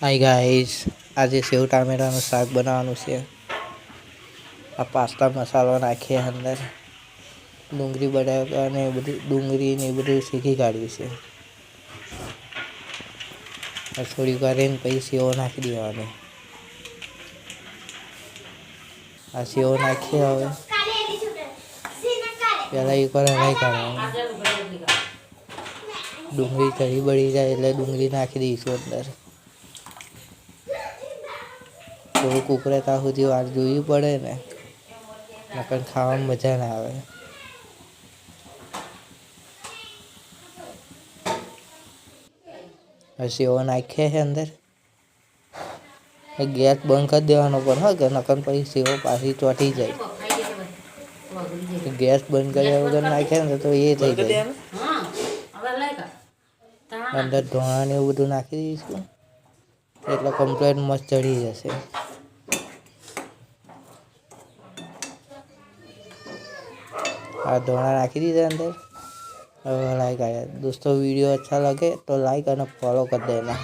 Hi guys, આજે સેવ ટામેટાનું શાક બનાવવાનું છે. આ પાસ્તા મસાલો નાખીએ અંદર, ડુંગળી બટાકા ને બધું, ડુંગળી ને બધું શેકી કાઢ્યું છે. થોડીક વાર રહીને પછી સેવ નાખી દેવાની. આ સેવ નાખીએ હવે. પહેલાં એકવાર હલાવી કાઢવાનું. ડુંગળી ચડી બળી જાય એટલે ડુંગળી નાખી દઈશું અંદર. થોડુંક ઉકળે ત્યાં સુધી વાર જોવી પડે ને, નકર ખાવામાં મજા ના આવે. સેવ નાખીએ છે અંદર. ગેસ બંધ કરી દેવાનો પણ હા, કે નકર પછી સેવ પાછી ચોંટી જાય. ગેસ બંધ કર્યા વગર નાખ્યા ને તો એ થઈ જાય. અંદર ધાણા ને એવું બધું નાખી દઈશું એટલે કમ્પ્લીટ મસ્ત ચડી જશે. આ ધાણા નાખી દીધા અંદર. હવે લાઈક આયા दोस्तों, वीडियो अच्छा लगे तो लाइक और फॉलो कर देना।